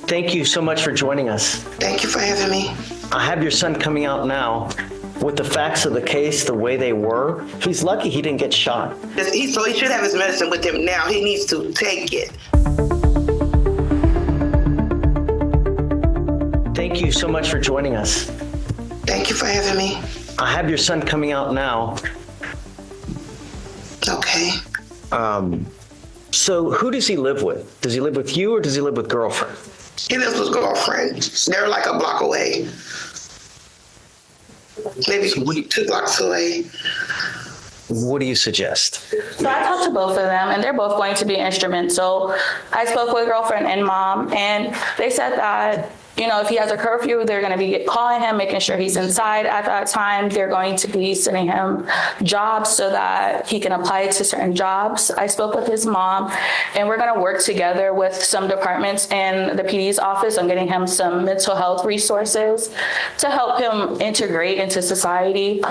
Thank you so much for joining us. Thank you for having me. I have your son coming out now. With the facts of the case, the way they were, he's lucky he didn't get shot. So he should have his medicine with him now. He needs to take it. Thank you so much for joining us. Thank you for having me. I have your son coming out now. Okay. So who does he live with? Does he live with you or does he live with girlfriend? He lives with his girlfriend. They're like a block away. Maybe 2 blocks away. What do you suggest? So I talked to both of them, and they're both going to be instrumental. I spoke with girlfriend and mom, and they said that, you know, if he has a curfew, they're going to be calling him, making sure he's inside at that time. They're going to be sending him jobs so that he can apply to certain jobs. I spoke with his mom, and we're going to work together with some departments in the PD's office on getting him some mental health resources to help him integrate into society.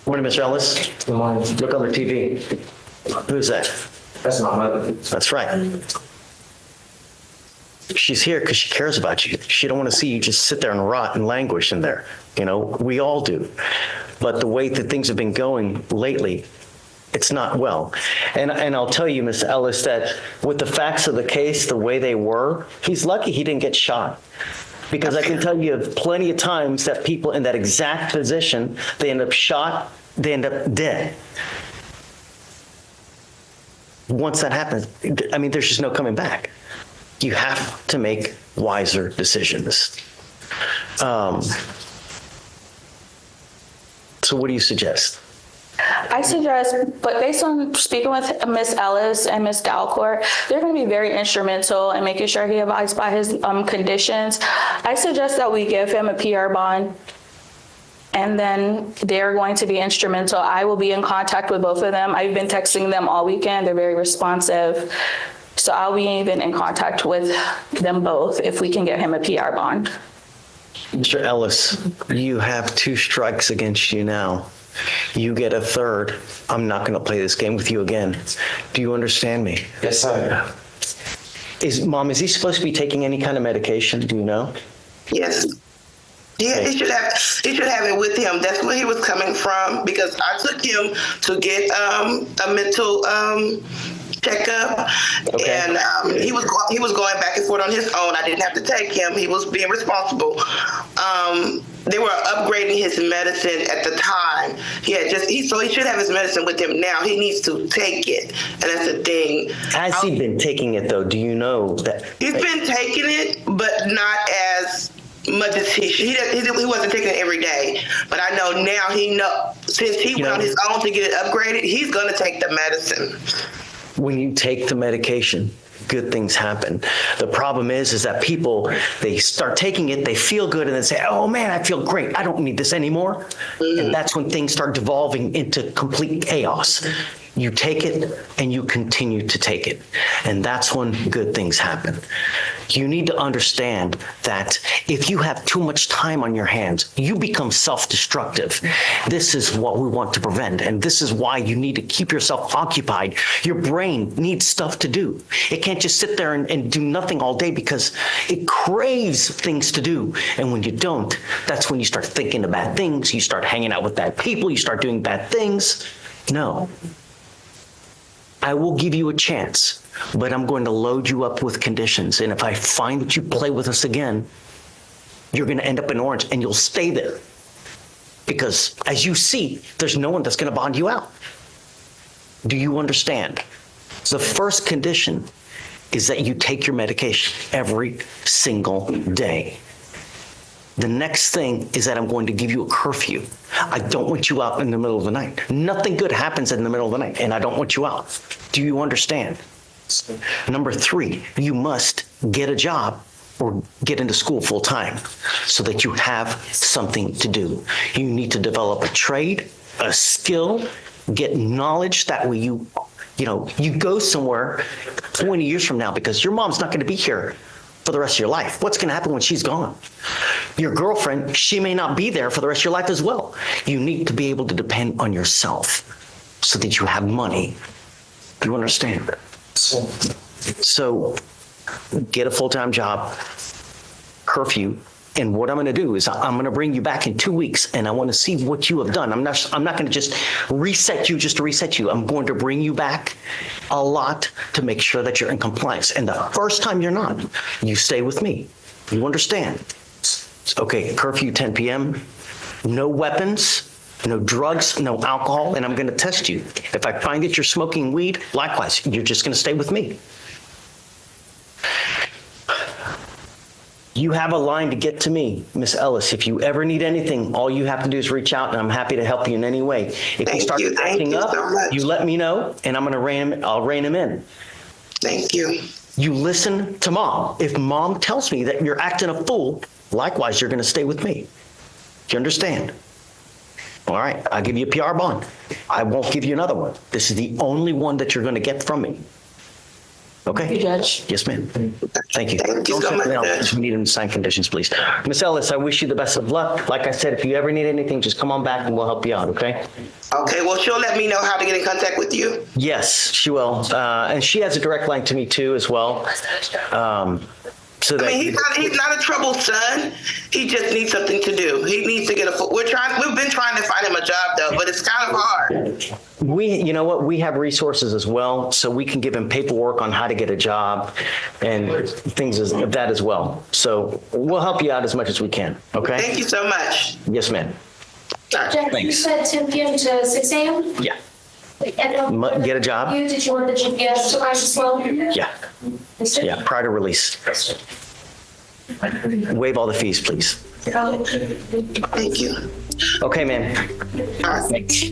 Morning, Mr. Ellis. Good morning. Look on the TV. Who's that? That's my mother. That's right. She's here because she cares about you. She don't want to see you just sit there and rot and languish in there. You know, we all do. But the way that things have been going lately, it's not well. And I'll tell you, Ms. Ellis, that with the facts of the case, the way they were, he's lucky he didn't get shot. Because I can tell you plenty of times that people in that exact position, they end up shot, they end up dead. Once that happens, I mean, there's just no coming back. You have to make wiser decisions. So what do you suggest? I suggest, but based on speaking with Ms. Ellis and Ms. Dalcourt, they're going to be very instrumental in making sure he abides by his conditions. I suggest that we give him a PR bond, and then they're going to be instrumental. I will be in contact with both of them. I've been texting them all weekend. They're very responsive. So I'll be even in contact with them both if we can get him a PR bond. Mr. Ellis, you have 2 strikes against you now. You get a 3rd. I'm not going to play this game with you again. Do you understand me? Yes, sir. Mom, is he supposed to be taking any kind of medication? Do you know? Yes. Yeah, he should have it with him. That's where he was coming from, because I took him to get a mental checkup, okay. And he was going back and forth on his own. I didn't have to take him. He was being responsible. They were upgrading his medicine at the time. So he should have his medicine with him now. He needs to take it, and that's the thing. Has he been taking it though? Do you know that? He's been taking it, but not as much as he wasn't taking it every day. But I know now since he went on his own to get it upgraded, he's going to take the medicine. When you take the medication, good things happen. The problem is that people, they start taking it, they feel good, and then say, oh man, I feel great. I don't need this anymore. Mm-hmm. And that's when things start devolving into complete chaos. You take it and you continue to take it. And that's when good things happen. You need to understand that if you have too much time on your hands, you become self-destructive. This is what we want to prevent. And this is why you need to keep yourself occupied. Your brain needs stuff to do. It can't just sit there and do nothing all day because it craves things to do. And when you don't, that's when you start thinking of bad things. You start hanging out with bad people. You start doing bad things. No. I will give you a chance, but I'm going to load you up with conditions. And if I find that you play with us again, you're going to end up in orange and you'll stay there. Because as you see, there's no one that's going to bond you out. Do you understand? The first condition is that you take your medication every single day. The next thing is that I'm going to give you a curfew. I don't want you out in the middle of the night. Nothing good happens in the middle of the night, and I don't want you out. Do you understand? Number 3, you must get a job or get into school full time so that you have something to do. You need to develop a trade, a skill, get knowledge. That way you go somewhere 20 years from now, because your mom's not going to be here for the rest of your life. What's going to happen when she's gone? Your girlfriend, she may not be there for the rest of your life as well. You need to be able to depend on yourself so that you have money. Do you understand? So get a full-time job, curfew. And what I'm going to do is I'm going to bring you back in 2 weeks, and I want to see what you have done. I'm not going to just reset you just to reset you. I'm going to bring you back a lot to make sure that you're in compliance. And the first time you're not, you stay with me. You understand? Okay, curfew 10 p.m., no weapons, no drugs, no alcohol, and I'm going to test you. If I find that you're smoking weed, likewise, you're just going to stay with me. You have a line to get to me, Miss Ellis. If you ever need anything, all you have to do is reach out, and I'm happy to help you in any way. If you start acting up, you let me know, and I'm going to I'll rein him in. Thank you. You listen to mom. If mom tells me that you're acting a fool, likewise, you're going to stay with me. Do you understand? All right, I'll give you a PR bond. I won't give you another one. This is the only one that you're going to get from me. Okay? Thank you, Judge. Yes, ma'am. Thank you. Thank you Don't so say much, anything else. Judge. We need them to sign conditions, please. Miss Ellis, I wish you the best of luck. Like I said, if you ever need anything, just come on back and we'll help you out, okay? Okay, well, she'll let me know how to get in contact with you. Yes, she will. And she has a direct line to me too as well. So that I mean, he's not a troubled son. He just needs something to do. He needs to get we've been trying to find him a job though, but it's kind of hard. you know what, we have resources as well, so we can give him paperwork on how to get a job and things of that as well. So we'll help you out as much as we can, okay? Thank you so much. Yes, ma'am. Judge, you Thanks. said 10 p.m. to 6 a.m.? Yeah, And get a job? Did you want the GPS device as well? Yeah, yeah, prior to release. Waive all the fees, please. Thank you. Okay, ma'am. All right. Thanks.